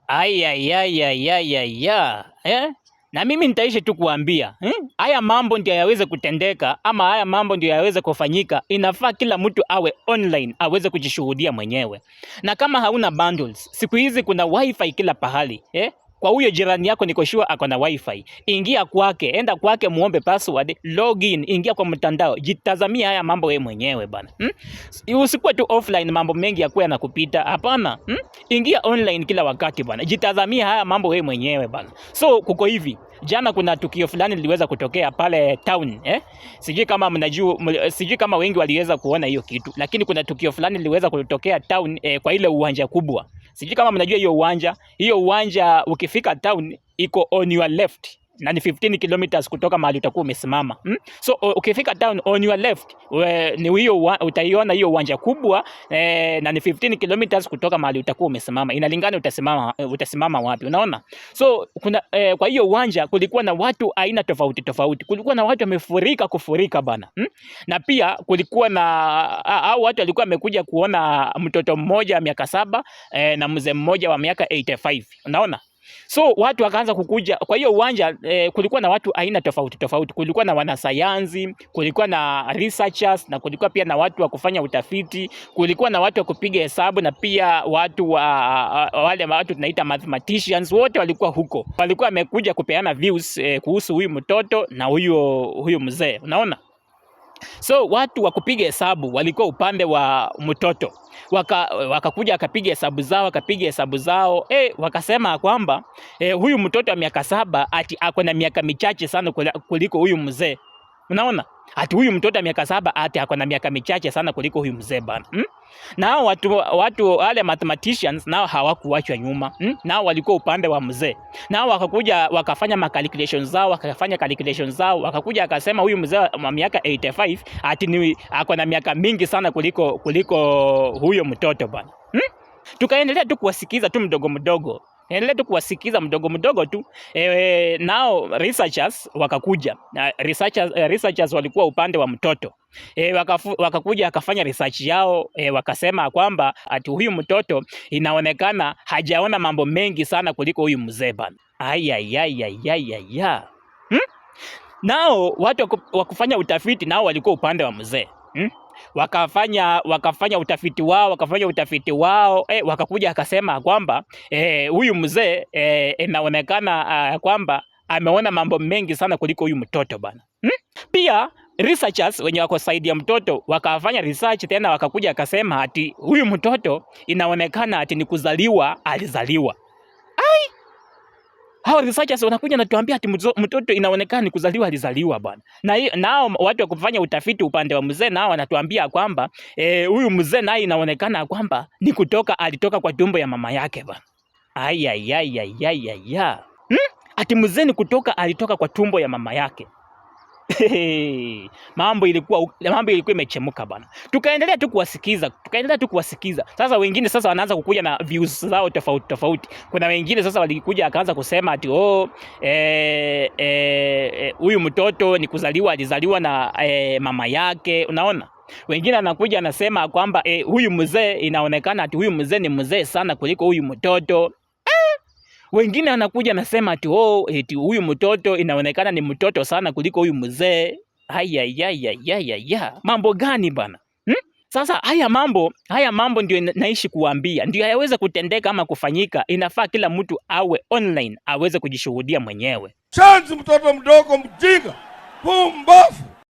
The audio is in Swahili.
Aya. Na mimi nitaishi tu kuambia haya mambo ndio yaweze kutendeka, ama haya mambo ndio yaweze kufanyika. Inafaa kila mtu awe online, aweze kujishuhudia mwenyewe. Na kama hauna bundles, siku hizi kuna wifi kila pahali. Kwa huyo jirani yako niko sure ako na wifi. Ingia kwake, enda kwake, muombe password, login, ingia kwa mtandao, jitazamia haya mambo wewe mwenyewe bana. Usikuwe tu offline mambo mengi yakuwa yanakupita. Hapana. Ingia online kila wakati bana. Jitazamia haya mambo wewe mwenyewe bana. So kuko hivi. Jana kuna tukio fulani liliweza kutokea pale town, Sijui kama mnajua, sijui kama wengi waliweza kuona hiyo kitu, lakini kuna tukio fulani liliweza kutokea town, kwa ile uwanja kubwa. Sijui kama mnajua hiyo uwanja. Hiyo uwanja ukifika town iko on your left, na ni 15 kilometers kutoka mahali utakuwa umesimama. So ukifika town on your left, ni hiyo utaiona hiyo uwanja kubwa, na ni 15 kilometers kutoka mahali utakuwa umesimama. Inalingana utasimama wapi, unaona? So kuna kwa hiyo uwanja kulikuwa na watu aina tofauti tofauti. Kulikuwa na watu wamefurika bana. Na pia kulikuwa na hao watu walikuwa wamekuja kuona mtoto mmoja wa miaka 7 na mzee mmoja wa miaka 85. Unaona? So watu wakaanza kukuja kwa hiyo uwanja. Kulikuwa na watu aina tofauti tofauti. Kulikuwa na wanasayansi, kulikuwa na researchers, na kulikuwa pia na watu wa kufanya utafiti, kulikuwa na watu wa kupiga hesabu, na pia watu wale watu tunaita mathematicians. Wote walikuwa huko, walikuwa wamekuja kupeana views kuhusu huyu mtoto na huyu mzee, unaona? So watu wa kupiga hesabu walikuwa upande wa mtoto. Wakakuja wakapiga hesabu zao, wakasema kwamba huyu mtoto wa miaka 7 ati ako na miaka michache sana kuliko huyu mzee. Unaona? Ati huyu mtoto wa miaka 7 ati ako na miaka michache sana kuliko huyu mzee bana. Nao watu wale mathematicians nao hawakuachwa nyuma. Nao walikuwa upande wa mzee. Nao wakakuja wakafanya calculations zao, wakakuja akasema huyu mzee wa miaka 85 ati ako na miaka mingi sana kuliko huyo mtoto bana. Tukaendelea tu kuwasikiza tu mdogo tu. Nao researchers wakakuja. Researchers walikuwa upande wa mtoto. Wakakuja akafanya research yao, wakasema kwamba ati huyu mtoto inaonekana hajaona mambo mengi sana kuliko huyu mzee bana. Nao watu wa kufanya utafiti nao walikuwa upande wa mzee. Wakafanya utafiti wao, wakakuja akasema kwamba huyu mzee inaonekana kwamba ameona mambo mengi sana kuliko huyu mtoto bana. Pia researchers wenye wako side ya mtoto wakafanya research tena, wakakuja akasema ati huyu mtoto inaonekana ati ni kuzaliwa alizaliwa. Hao researchers wanakuja na tuambia ati mtoto inaonekana ni kuzaliwa alizaliwa bwana. Na nao watu wa kufanya utafiti upande wa mzee nao wanatuambia kwamba huyu mzee naye inaonekana kwamba ni alitoka kwa tumbo ya mama yake bwana. Ati mzee ni alitoka kwa tumbo ya mama yake. Mambo ilikuwa imechemuka bana. Tukaendelea tu kuwasikiza. Sasa wengine sasa wanaanza kukuja na views zao tofauti. Kuna wengine sasa walikuja akaanza kusema ati huyu mtoto ni alizaliwa na mama yake, unaona? Wengine anakuja anasema kwamba huyu mzee inaonekana ati huyu mzee ni mzee sana kuliko huyu mtoto. Wengine anakuja nasema ati huyu mtoto inaonekana ni mtoto sana kuliko huyu mzee. Mambo gani bana? Sasa haya mambo ndio naishi kuambia, ndio hayaweza kutendeka ama kufanyika. Inafaa kila mtu awe online, aweze kujishuhudia mwenyewe. Chanzi mtoto mdogo mjinga, pumbafu.